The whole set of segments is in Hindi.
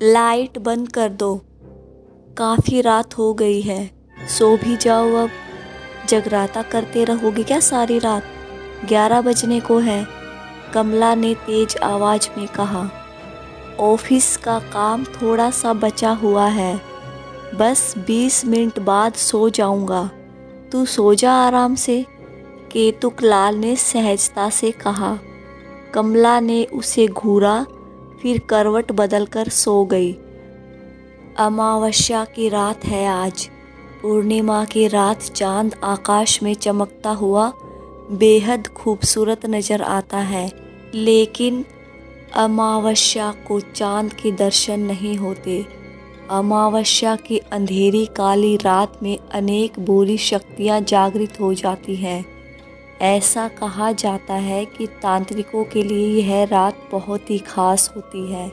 लाइट बंद कर दो, काफ़ी रात हो गई है, सो भी जाओ अब। जगराता करते रहोगे क्या सारी रात? 11 बजने को है, कमला ने तेज आवाज़ में कहा। ऑफिस का काम थोड़ा सा बचा हुआ है, बस 20 मिनट बाद सो जाऊंगा। तू सो जा आराम से, केतुकलाल ने सहजता से कहा। कमला ने उसे घूरा, फिर करवट बदलकर सो गई। अमावस्या की रात है आज। पूर्णिमा की रात चांद आकाश में चमकता हुआ बेहद खूबसूरत नज़र आता है, लेकिन अमावस्या को चांद के दर्शन नहीं होते। अमावस्या की अंधेरी काली रात में अनेक बुरी शक्तियाँ जागृत हो जाती हैं। ऐसा कहा जाता है कि तांत्रिकों के लिए यह रात बहुत ही खास होती है,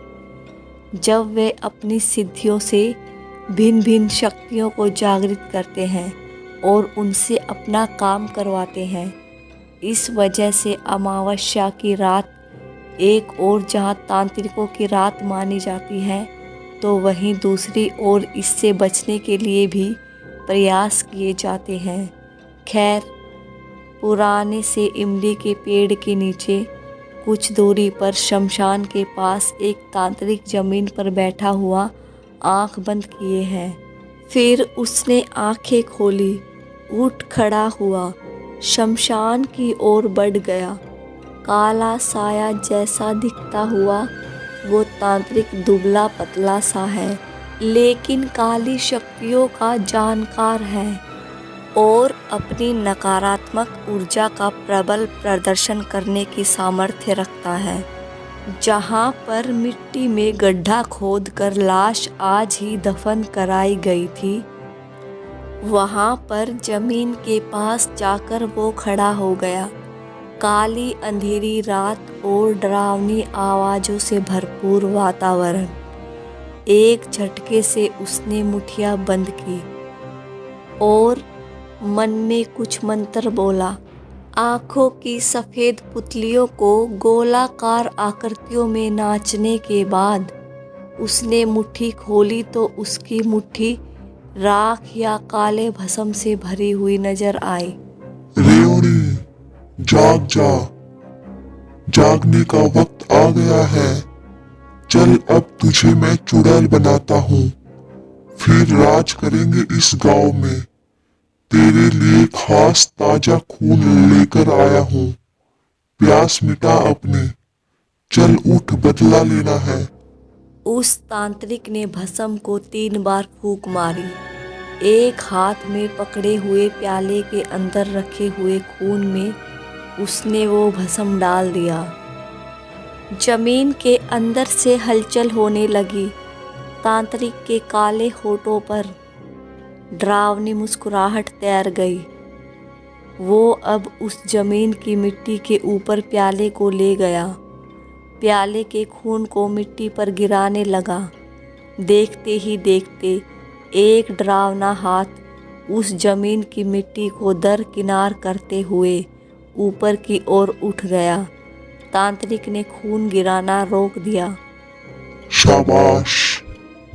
जब वे अपनी सिद्धियों से भिन्न भिन्न शक्तियों को जागृत करते हैं और उनसे अपना काम करवाते हैं। इस वजह से अमावस्या की रात एक ओर जहां तांत्रिकों की रात मानी जाती है, तो वहीं दूसरी ओर इससे बचने के लिए भी प्रयास किए जाते हैं। खैर, पुराने से इमली के पेड़ के नीचे कुछ दूरी पर शमशान के पास एक तांत्रिक जमीन पर बैठा हुआ आंख बंद किए है। फिर उसने आंखें खोली, उठ खड़ा हुआ, शमशान की ओर बढ़ गया। काला साया जैसा दिखता हुआ वो तांत्रिक दुबला पतला सा है, लेकिन काली शक्तियों का जानकार है और अपनी नकारात्मक ऊर्जा का प्रबल प्रदर्शन करने की सामर्थ्य रखता है। जहां पर मिट्टी में गड्ढा खोदकर लाश आज ही दफन कराई गई थी, वहां पर जमीन के पास जाकर वो खड़ा हो गया। काली अंधेरी रात और डरावनी आवाज़ों से भरपूर वातावरण। एक झटके से उसने मुठियाँ बंद की और मन में कुछ मंत्र बोला। आँखों की सफ़ेद पुतलियों को गोलाकार आकृतियों में नाचने के बाद उसने मुट्ठी खोली तो उसकी मुट्ठी राख या काले भस्म से भरी हुई नजर आई। रेवड़ी, जाग जा, जागने का वक्त आ गया है। चल अब तुझे मैं चुड़ैल बनाता हूँ, फिर राज करेंगे इस गांव में। तेरे लिए खास ताजा खून लेकर आया हूँ, प्यास मिटा अपनी। चल उठ, बदला लेना है। उस तांत्रिक ने भस्म को 3 बार फूंक मारी। एक हाथ में पकड़े हुए प्याले के अंदर रखे हुए खून में उसने वो भस्म डाल दिया। जमीन के अंदर से हलचल होने लगी। तांत्रिक के काले होठों पर डरावनी मुस्कुराहट तैर गई। वो अब उस जमीन की मिट्टी के ऊपर प्याले को ले गया, प्याले के खून को मिट्टी पर गिराने लगा। देखते ही देखते एक डरावना हाथ उस जमीन की मिट्टी को दरकिनार करते हुए ऊपर की ओर उठ गया। तांत्रिक ने खून गिराना रोक दिया। शाबाश,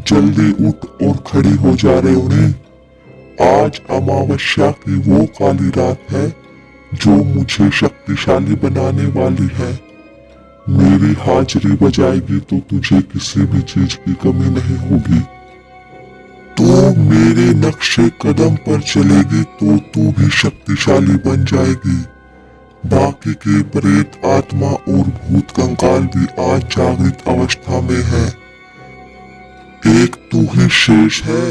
जल्दी उठ और खड़ी हो जा रेवड़ी। आज अमावस्या की वो काली रात है जो मुझे शक्तिशाली बनाने वाली है। मेरी हाजिरी बजाएगी तो तुझे किसी भी चीज की कमी नहीं होगी। तो मेरे नक्शे कदम पर चलेगी तो तू भी शक्तिशाली बन जाएगी। बाकी के प्रेत आत्मा और भूत कंकाल भी आज जागृत अवस्था में है। एक तू ही शेष है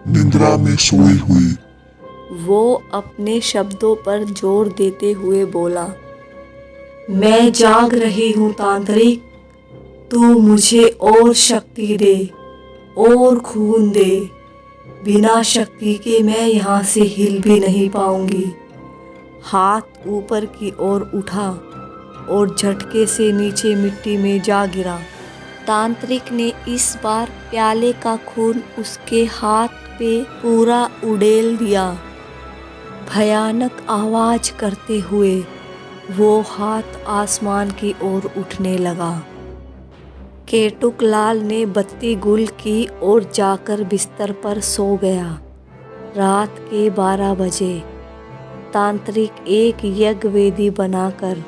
निद्रा में सोई हुई। वो अपने शब्दों पर जोर देते हुए बोला, मैं जाग रही हूँ तांत्रिक, तू मुझे और शक्ति दे और खून दे। बिना शक्ति के मैं यहाँ से हिल भी नहीं पाऊंगी। हाथ ऊपर की ओर उठा और झटके से नीचे मिट्टी में जा गिरा। तांत्रिक ने इस बार प्याले का खून उसके हाथ पे पूरा उड़ेल दिया। भयानक आवाज करते हुए वो हाथ आसमान की ओर उठने लगा। केतुकलाल ने बत्ती गुल की और जाकर बिस्तर पर सो गया। रात के 12 बजे तांत्रिक एक यज्ञ वेदी बनाकर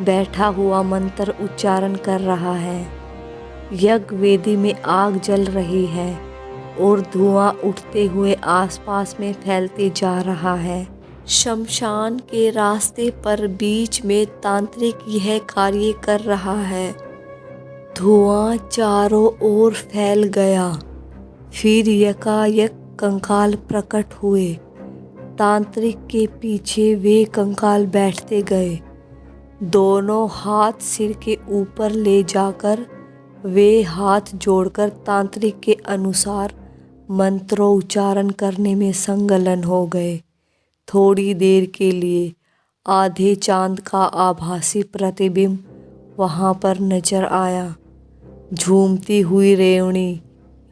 बैठा हुआ मंत्र उच्चारण कर रहा है। यज्ञ वेदी में आग जल रही है और धुआं उठते हुए आसपास में फैलते जा रहा है। शमशान के रास्ते पर बीच में तांत्रिक यह कार्य कर रहा है। धुआं चारों ओर फैल गया। फिर यकायक कंकाल प्रकट हुए। तांत्रिक के पीछे वे कंकाल बैठते गए। दोनों हाथ सिर के ऊपर ले जाकर वे हाथ जोड़कर तांत्रिक के अनुसार मंत्रोच्चारण करने में संलग्न हो गए। थोड़ी देर के लिए आधे चांद का आभासी प्रतिबिंब वहां पर नजर आया। झूमती हुई रेवणी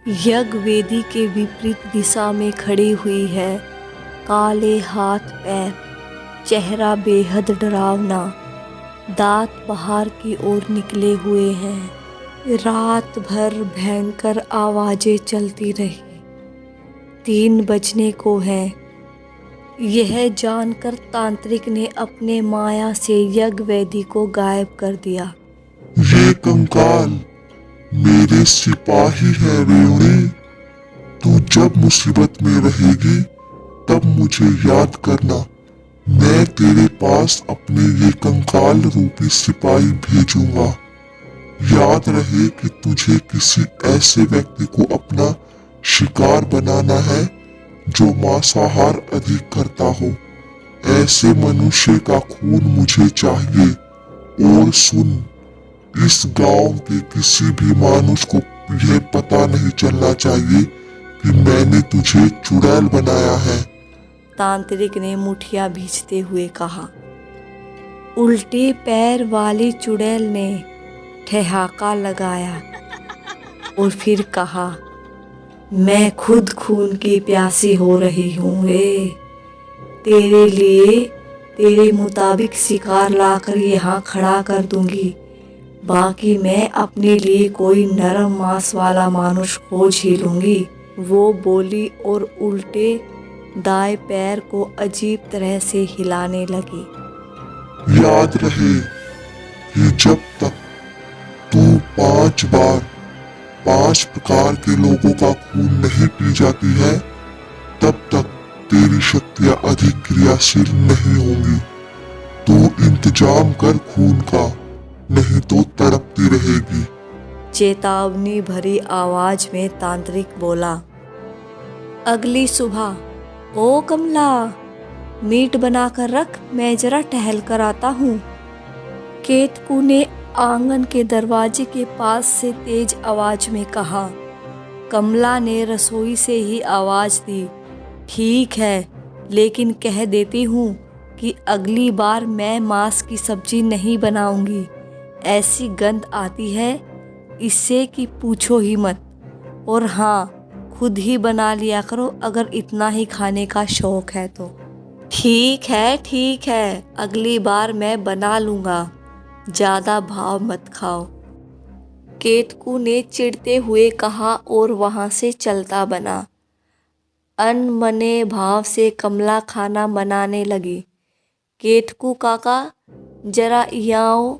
यज्ञ वेदी के विपरीत दिशा में खड़ी हुई है। काले हाथ पैर, चेहरा बेहद डरावना, दांत बाहर की ओर निकले हुए हैं। रात भर भयंकर आवाजें चलती रही। 3 बजने को है। यह जानकर तांत्रिक ने अपने माया से यज्ञ वेदी को गायब कर दिया। ये कंकाल मेरे सिपाही है रेवणी। तू जब मुसीबत में रहेगी तब मुझे याद करना। मैं तेरे पास अपने ये कंकाल रूपी सिपाही भेजूंगा। याद रहे कि तुझे किसी ऐसे व्यक्ति को अपना शिकार बनाना है जो मांसाहार अधिक करता हो। ऐसे मनुष्य का खून मुझे चाहिए। और सुन, इस गांव के किसी भी मानुष को यह पता नहीं चलना चाहिए कि मैंने तुझे चुड़ैल बनाया है। तांत्रिक ने मुठिया भींचते हुए कहा। उल्टे पैर वाली चुड़ैल ने ठहाका लगाया और फिर कहा, मैं खुद खून की प्यासी हो रही हूँ रे। तेरे लिए तेरे मुताबिक शिकार लाकर यहाँ खड़ा कर दूंगी। बाकी मैं अपने लिए कोई नरम मांस वाला मानुष खोज ही लूंगी। वो बोली और उल्टे दाएं पैर को अजीब तरह से हिलाने लगी। याद रहे कि जब तक तू 5 बार 5 प्रकार के लोगों का खून नहीं पी जाती है तब तक तेरी शक्तियां अधिक क्रियाशील नहीं होंगी। तू इंतजाम कर खून का, नहीं तो तड़पती रहेगी। चेतावनी भरी आवाज में तांत्रिक बोला। अगली सुबह, ओ कमला, मीट बनाकर रख, मैं जरा टहल कर आता हूँ। केतकू ने आंगन के दरवाजे के पास से तेज आवाज में कहा। कमला ने रसोई से ही आवाज दी। ठीक है, लेकिन कह देती हूँ कि अगली बार मैं मांस की सब्जी नहीं बनाऊंगी। ऐसी गंध आती है इससे कि पूछो ही मत। और हाँ, खुद ही बना लिया करो अगर इतना ही खाने का शौक है तो। ठीक है, अगली बार मैं बना लूँगा। ज़्यादा भाव मत खाओ, केतकू ने चिढ़ते हुए कहा और वहाँ से चलता बना। अनमने भाव से कमला खाना बनाने लगी। केतकू काका, जरा यहाँ।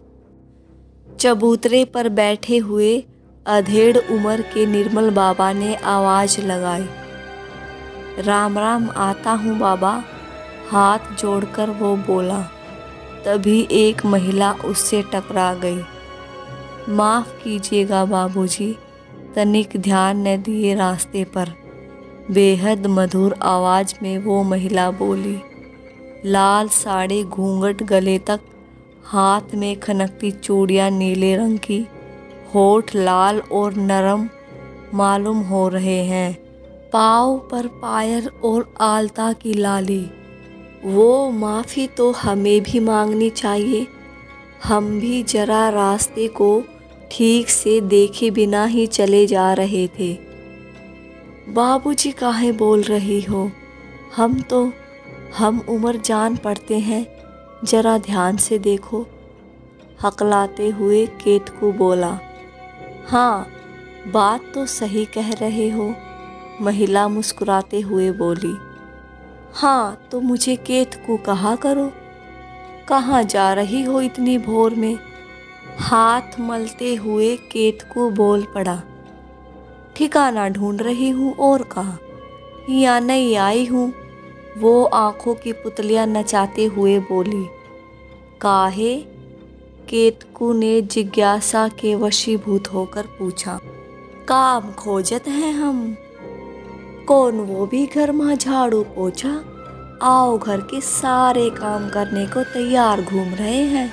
चबूतरे पर बैठे हुए अधेड़ उम्र के निर्मल बाबा ने आवाज लगाई। राम राम, आता हूँ बाबा, हाथ जोड़कर वो बोला। तभी एक महिला उससे टकरा गई। माफ़ कीजिएगा बाबूजी, तनिक ध्यान न दिए रास्ते पर। बेहद मधुर आवाज़ में वो महिला बोली। लाल साड़ी, घूंघट गले तक, हाथ में खनकती चूड़ियाँ नीले रंग की, होठ लाल और नरम मालूम हो रहे हैं। पाँव पर पायल और आलता की लाली। वो माफ़ी तो हमें भी मांगनी चाहिए। हम भी जरा रास्ते को ठीक से देखे बिना ही चले जा रहे थे। बाबूजी काहे बोल रही हो? हम उम्र जान पड़ते हैं, जरा ध्यान से देखो। हकलाते हुए केतकू बोला। हाँ, बात तो सही कह रहे हो, महिला मुस्कुराते हुए बोली। हाँ, तो मुझे केतकू कहा करो। कहाँ जा रही हो इतनी भोर में? हाथ मलते हुए केतकू बोल पड़ा। ठिकाना ढूंढ रही हूँ और कहाँ, यहाँ नहीं आई हूँ। वो आंखों की पुतलियां नचाते हुए बोली। काहे? केतकू ने जिज्ञासा के वशीभूत होकर पूछा। काम खोजत हैं हम। कौन वो भी घर में झाड़ू पोछा? आओ घर के सारे काम करने को तैयार घूम रहे हैं,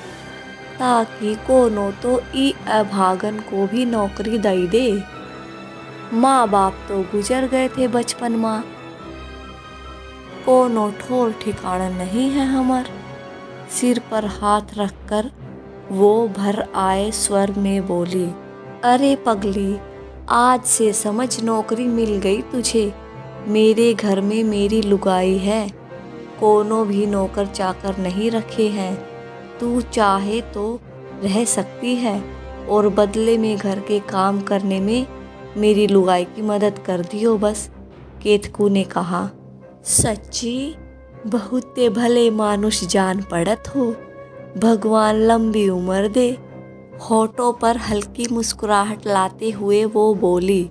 ताकि कोनो तो ई अभागन को भी नौकरी दई दे। माँ बाप तो गुजर गए थे बचपन में, कोनो ठोर ठिकाना नहीं है हमार। सिर पर हाथ रखकर वो भर आए स्वर में बोली। अरे पगली, आज से समझ नौकरी मिल गई तुझे। मेरे घर में मेरी लुगाई है, कोनो भी नौकर चाकर नहीं रखे हैं। तू चाहे तो रह सकती है और बदले में घर के काम करने में मेरी लुगाई की मदद कर दियो बस, केतकू ने कहा। सच्ची बहुत भले मानुष जान पड़त हो, भगवान लंबी उम्र दे। होठों पर हल्की मुस्कुराहट लाते हुए वो बोली।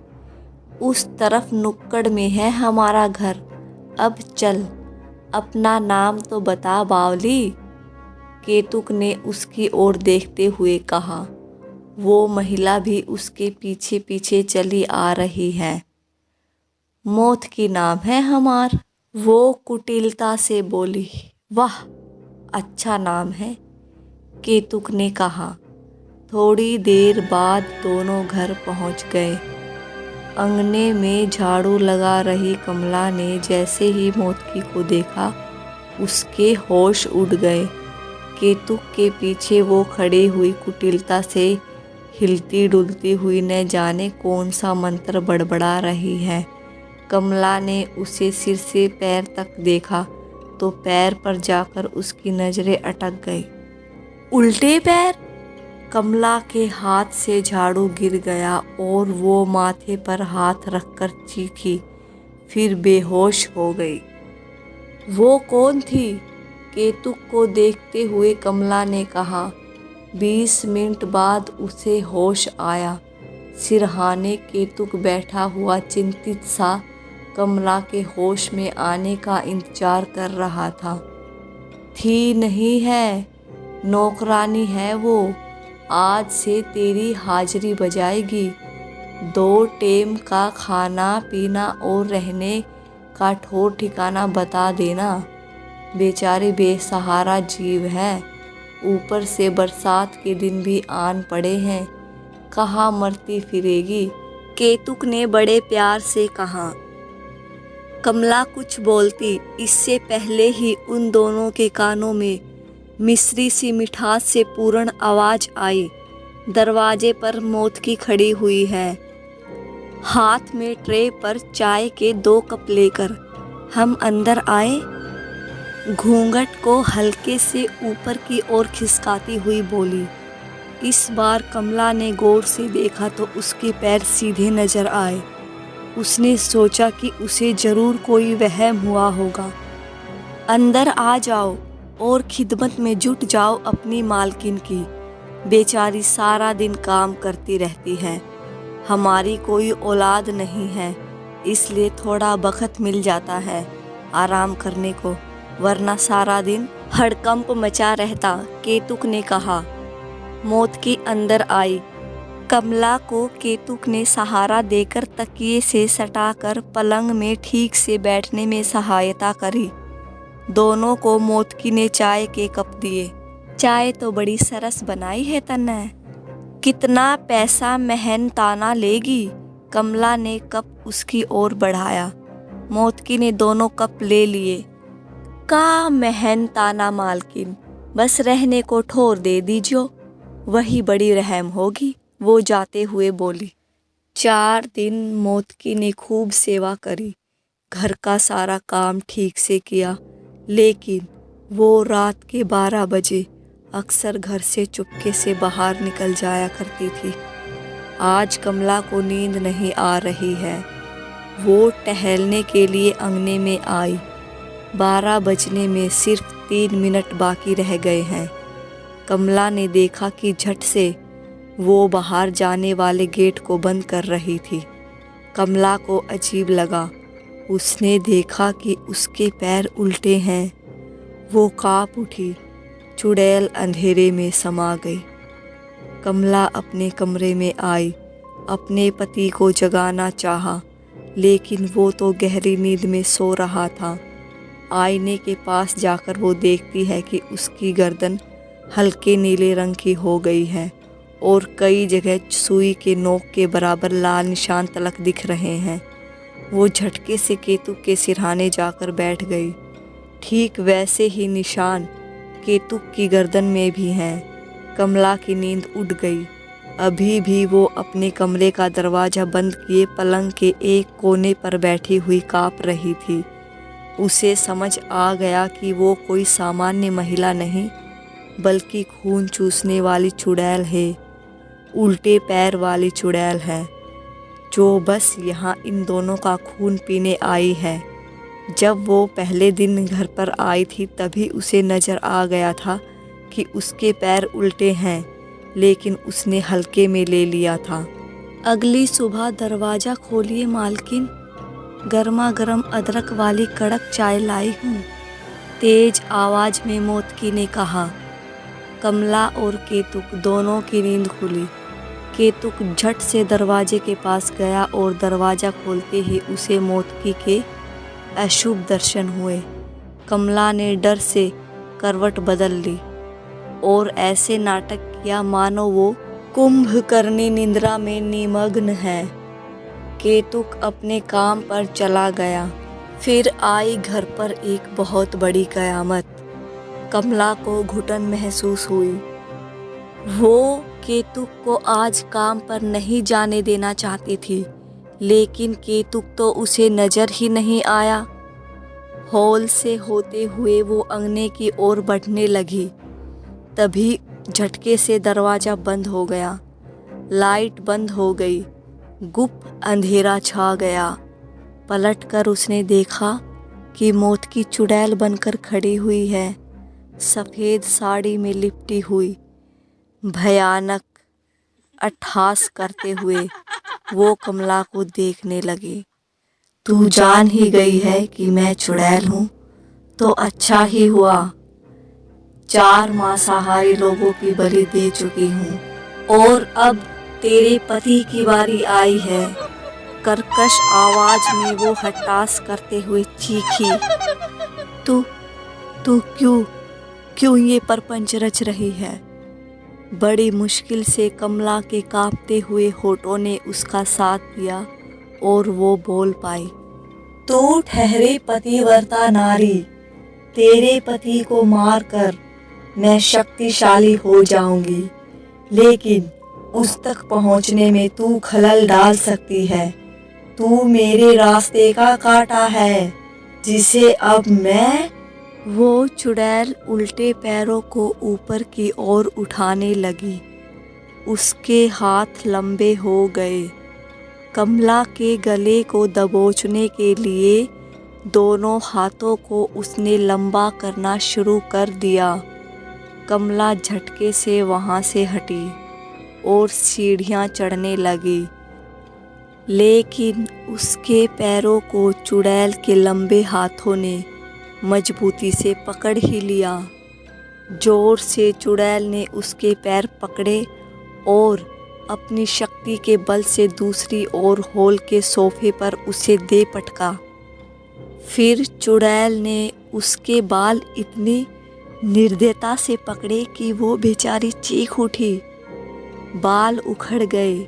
उस तरफ नुक्कड़ में है हमारा घर, अब चल, अपना नाम तो बता बावली, केतुक ने उसकी ओर देखते हुए कहा। वो महिला भी उसके पीछे पीछे चली आ रही है। मौत की नाम है हमार, वो कुटिलता से बोली। वाह, अच्छा नाम है, केतुक ने कहा। थोड़ी देर बाद दोनों घर पहुंच गए। अंगने में झाड़ू लगा रही कमला ने जैसे ही मोतकी को देखा, उसके होश उड़ गए। केतुक के पीछे वो खड़ी हुई कुटिलता से हिलती डुलती हुई न जाने कौन सा मंत्र बड़बड़ा रही है। कमला ने उसे सिर से पैर तक देखा तो पैर पर जाकर उसकी नजरें अटक गई। उल्टे पैर! कमला के हाथ से झाड़ू गिर गया और वो माथे पर हाथ रखकर चीखी, फिर बेहोश हो गई। वो कौन थी? केतुक को देखते हुए कमला ने कहा। 20 मिनट बाद उसे होश आया। सिरहाने केतुक बैठा हुआ चिंतित सा कमला के होश में आने का इंतजार कर रहा था। थी नहीं है, नौकरानी है वो। आज से तेरी हाजिरी बजाएगी। 2 टेम का खाना पीना और रहने का ठौर ठिकाना बता देना। बेचारे बेसहारा जीव है, ऊपर से बरसात के दिन भी आन पड़े हैं, कहाँ मरती फिरेगी, केतुक ने बड़े प्यार से कहा। कमला कुछ बोलती इससे पहले ही उन दोनों के कानों में मिश्री सी मिठास से पूर्ण आवाज आई। दरवाजे पर मोतकी खड़ी हुई है, हाथ में ट्रे पर चाय के 2 कप लेकर। हम अंदर आए? घूंघट को हल्के से ऊपर की ओर खिसकाती हुई बोली। इस बार कमला ने गौर से देखा तो उसके पैर सीधे नजर आए। उसने सोचा कि उसे जरूर कोई वहम हुआ होगा। अंदर आ जाओ और खिदमत में जुट जाओ अपनी मालकिन की। बेचारी सारा दिन काम करती रहती है। हमारी कोई औलाद नहीं है, इसलिए थोड़ा वक्त मिल जाता है आराम करने को, वरना सारा दिन हड़कंप मचा रहता, केतुक ने कहा। मोतकी अंदर आई। कमला को केतुक ने सहारा देकर तकिए से सटाकर पलंग में ठीक से बैठने में सहायता करी। दोनों को मोतकी ने चाय के कप दिए। चाय तो बड़ी सरस बनाई है तन्ने। कितना पैसा मेहनताना लेगी? कमला ने कप उसकी ओर बढ़ाया। मोतकी ने दोनों कप ले लिए। का मेहनताना मालकिन, बस रहने को ठौर दे दीजियो, वही बड़ी रहम होगी, वो जाते हुए बोली। 4 दिन मोतकी ने खूब सेवा करी, घर का सारा काम ठीक से किया, लेकिन वो रात के 12 बजे अक्सर घर से चुपके से बाहर निकल जाया करती थी। आज कमला को नींद नहीं आ रही है। वो टहलने के लिए अंगने में आई। 12 बजने में सिर्फ 3 मिनट बाकी रह गए हैं। कमला ने देखा कि झट से वो बाहर जाने वाले गेट को बंद कर रही थी। कमला को अजीब लगा। उसने देखा कि उसके पैर उल्टे हैं। वो काँप उठी। चुड़ैल अंधेरे में समा गई। कमला अपने कमरे में आई। अपने पति को जगाना चाहा, लेकिन वो तो गहरी नींद में सो रहा था। आईने के पास जाकर वो देखती है कि उसकी गर्दन हल्के नीले रंग की हो गई है और कई जगह सुई के नोक के बराबर लाल निशान तलक दिख रहे हैं। वो झटके से केतु के सिरहाने जाकर बैठ गई। ठीक वैसे ही निशान केतु की गर्दन में भी हैं। कमला की नींद उड़ गई। अभी भी वो अपने कमरे का दरवाज़ा बंद किए पलंग के एक कोने पर बैठी हुई काँप रही थी। उसे समझ आ गया कि वो कोई सामान्य महिला नहीं, बल्कि खून चूसने वाली चुड़ैल है। उल्टे पैर वाली चुड़ैल है, जो बस यहाँ इन दोनों का खून पीने आई है। जब वो पहले दिन घर पर आई थी तभी उसे नज़र आ गया था कि उसके पैर उल्टे हैं, लेकिन उसने हल्के में ले लिया था। अगली सुबह दरवाज़ा खोलिए मालकिन, गर्मा गर्म अदरक वाली कड़क चाय लाई हूँ, तेज आवाज़ में मोतकी ने कहा। कमला और केतुक दोनों की नींद खुली। केतुक झट से दरवाजे के पास गया और दरवाज़ा खोलते ही उसे मोतकी के अशुभ दर्शन हुए। कमला ने डर से करवट बदल ली और ऐसे नाटक किया मानो वो कुंभकर्णी निद्रा में निमग्न है। केतुक अपने काम पर चला गया। फिर आई घर पर एक बहुत बड़ी कयामत। कमला को घुटन महसूस हुई। वो केतुक को आज काम पर नहीं जाने देना चाहती थी, लेकिन केतुक तो उसे नज़र ही नहीं आया। हॉल से होते हुए वो अंगने की ओर बढ़ने लगी। तभी झटके से दरवाज़ा बंद हो गया। लाइट बंद हो गई। गुप्त अंधेरा छा गया। पलटकर उसने देखा कि मौत की चुड़ैल बनकर खड़ी हुई है, सफ़ेद साड़ी में लिपटी हुई। भयानक अट्टहास करते हुए वो कमला को देखने लगी। तू जान ही गई है कि मैं चुड़ैल हूँ, तो अच्छा ही हुआ। 4 मांसाहारी लोगों की बलि दे चुकी हूँ और अब तेरे पति की बारी आई है। कर्कश आवाज में वो हट्टास करते हुए चीखी। तू क्यों ये परपंच रच रही है? बड़ी मुश्किल से कमला के कांपते हुए होठों ने उसका साथ दिया और वो बोल पाई। तू ठहरे पतिव्रता नारी, तेरे पति को मारकर मैं शक्तिशाली हो जाऊंगी, लेकिन उस तक पहुंचने में तू खलल डाल सकती है। तू मेरे रास्ते का कांटा है, जिसे अब मैं। वो चुड़ैल उल्टे पैरों को ऊपर की ओर उठाने लगी। उसके हाथ लंबे हो गए। कमला के गले को दबोचने के लिए दोनों हाथों को उसने लंबा करना शुरू कर दिया। कमला झटके से वहाँ से हटी और सीढ़ियाँ चढ़ने लगी, लेकिन उसके पैरों को चुड़ैल के लंबे हाथों ने मजबूती से पकड़ ही लिया। जोर से चुड़ैल ने उसके पैर पकड़े और अपनी शक्ति के बल से दूसरी ओर हॉल के सोफे पर उसे दे पटका। फिर चुड़ैल ने उसके बाल इतनी निर्दयता से पकड़े कि वो बेचारी चीख उठी। बाल उखड़ गए।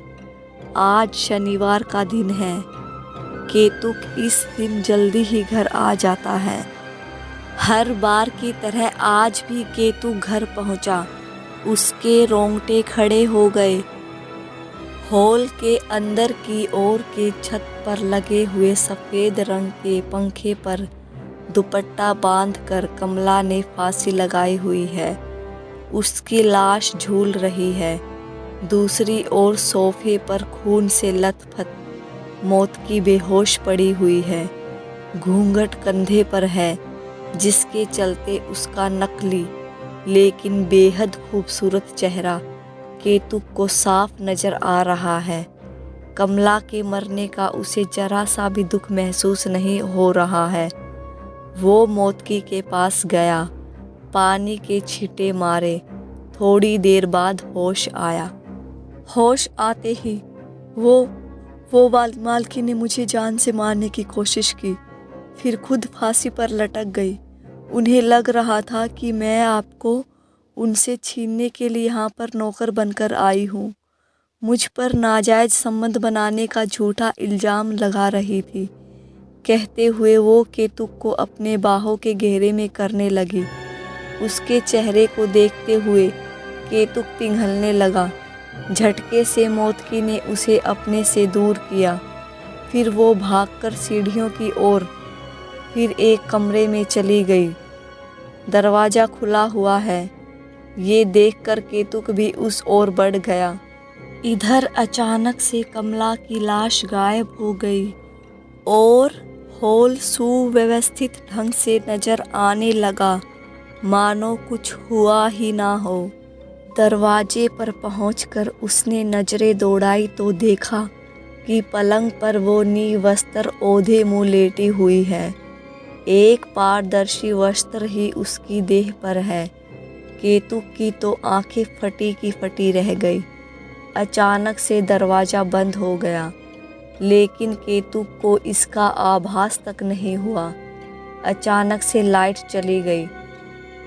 आज शनिवार का दिन है। केतुक इस दिन जल्दी ही घर आ जाता है। हर बार की तरह आज भी केतु घर पहुंचा। उसके रोंगटे खड़े हो गए। हॉल के अंदर की ओर के छत पर लगे हुए सफ़ेद रंग के पंखे पर दुपट्टा बांधकर कमला ने फांसी लगाई हुई है। उसकी लाश झूल रही है। दूसरी ओर सोफे पर खून से लथपथ मौत की बेहोश पड़ी हुई है। घूंघट कंधे पर है, जिसके चलते उसका नकली लेकिन बेहद खूबसूरत चेहरा केतुक को साफ नजर आ रहा है। कमला के मरने का उसे जरा सा भी दुख महसूस नहीं हो रहा है। वो मोतकी के पास गया, पानी के छींटे मारे। थोड़ी देर बाद होश आया। होश आते ही वो मालकी ने मुझे जान से मारने की कोशिश की, फिर खुद फांसी पर लटक गई। उन्हें लग रहा था कि मैं आपको उनसे छीनने के लिए यहाँ पर नौकर बनकर आई हूँ। मुझ पर नाजायज संबंध बनाने का झूठा इल्ज़ाम लगा रही थी। कहते हुए वो केतुक को अपने बाहों के घेरे में करने लगी। उसके चेहरे को देखते हुए केतुक पिघलने लगा। झटके से मोतकी ने उसे अपने से दूर किया। फिर वो भागकर सीढ़ियों की ओर फिर एक कमरे में चली गई। दरवाज़ा खुला हुआ है। ये देखकर केतुक भी उस ओर बढ़ गया। इधर अचानक से कमला की लाश गायब हो गई और हॉल सुव्यवस्थित ढंग से नजर आने लगा, मानो कुछ हुआ ही ना हो। दरवाजे पर पहुंचकर उसने नजरें दौड़ाई तो देखा कि पलंग पर वो निवस्त्र ओढ़े मुंह लेटी हुई है। एक पारदर्शी वस्त्र ही उसकी देह पर है। केतुक की तो आंखें फटी की फटी रह गई। अचानक से दरवाज़ा बंद हो गया, लेकिन केतुक को इसका आभास तक नहीं हुआ। अचानक से लाइट चली गई।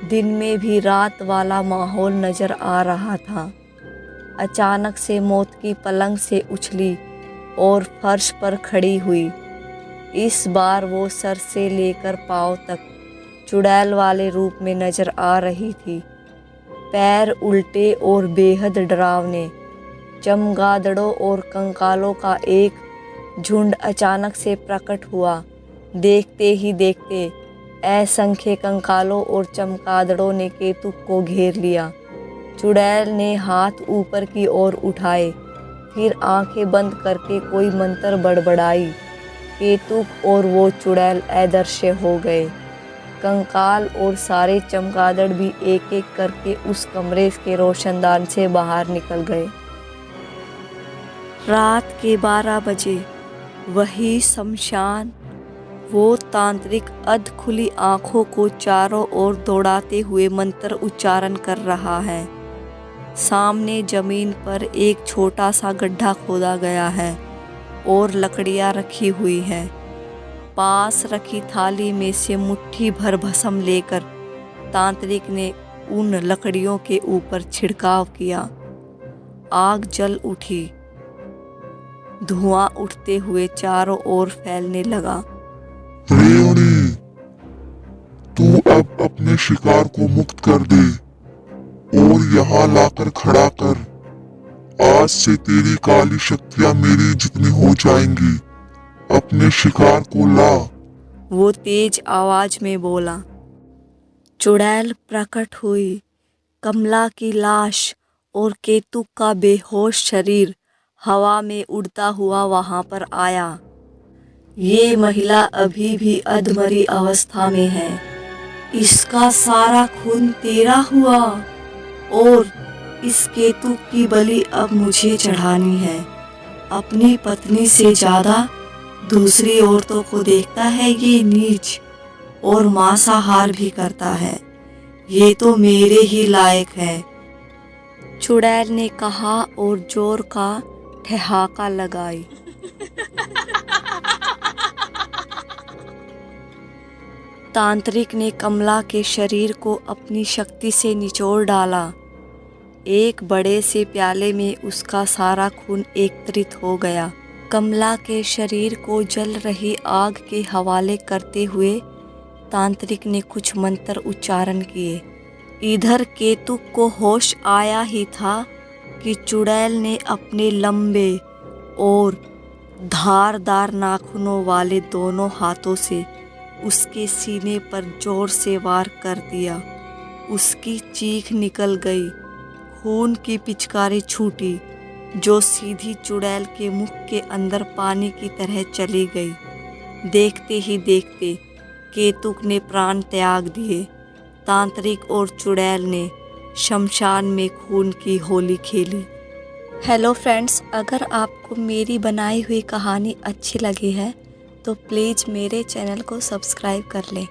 दिन में भी रात वाला माहौल नज़र आ रहा था। अचानक से मोतकी पलंग से उछली और फर्श पर खड़ी हुई। इस बार वो सर से लेकर पाँव तक चुड़ैल वाले रूप में नज़र आ रही थी। पैर उल्टे और बेहद डरावने। चमगादड़ों और कंकालों का एक झुंड अचानक से प्रकट हुआ। देखते ही देखते असंख्य कंकालों और चमगादड़ों ने केतुक को घेर लिया। चुड़ैल ने हाथ ऊपर की ओर उठाए, फिर आंखें बंद करके कोई मंत्र बड़बड़ाई। केतुक और वो चुड़ैल अदृश्य हो गए। कंकाल और सारे चमगादड़ भी एक एक करके उस कमरे के रोशनदान से बाहर निकल गए। रात के 12 बजे वही शमशान। वो तांत्रिक अध खुली आँखों को चारों ओर दौड़ाते हुए मंत्र उच्चारण कर रहा है। सामने जमीन पर एक छोटा सा गड्ढा खोदा गया है और लकड़ियाँ रखी हुई हैं। पास रखी थाली में से मुट्ठी भर भस्म लेकर तांत्रिक ने उन लकड़ियों के ऊपर छिड़काव किया। आग जल उठी। धुआं उठते हुए चारों ओर फैलने लगा। रेवड़ी, तू अब अपने शिकार को मुक्त कर दे और यहाँ लाकर खड़ा कर। आज से तेरी काली शक्तियाँ मेरी जितनी हो जाएंगी। अपने शिकार को ला। वो तेज आवाज में बोला। चुड़ैल प्रकट हुई। कमला की लाश और केतुक का बेहोश शरीर हवा में उड़ता हुआ वहां पर आया। ये महिला अभी भी अधमरी अवस्था में है। इसका सारा खून तेरा हुआ और इस केतुक की बलि अब मुझे चढ़ानी है। अपनी पत्नी से ज्यादा दूसरी औरतों को देखता है ये नीच, और मांसाहार भी करता है। ये तो मेरे ही लायक है, चुड़ैल ने कहा और जोर का ठहाका लगाई। तांत्रिक ने कमला के शरीर को अपनी शक्ति से निचोड़ डाला। एक बड़े से प्याले में उसका सारा खून एकत्रित हो गया। कमला के शरीर को जल रही आग के हवाले करते हुए तांत्रिक ने कुछ मंत्र उच्चारण किए। इधर केतुक को होश आया ही था कि चुड़ैल ने अपने लंबे और धारदार नाखूनों वाले दोनों हाथों से उसके सीने पर जोर से वार कर दिया। उसकी चीख निकल गई। खून की पिचकारी छूटी जो सीधी चुड़ैल के मुख के अंदर पानी की तरह चली गई। देखते ही देखते केतुक ने प्राण त्याग दिए। तांत्रिक और चुड़ैल ने शमशान में खून की होली खेली। हेलो फ्रेंड्स, अगर आपको मेरी बनाई हुई कहानी अच्छी लगी है तो प्लीज़ मेरे चैनल को सब्सक्राइब कर लें।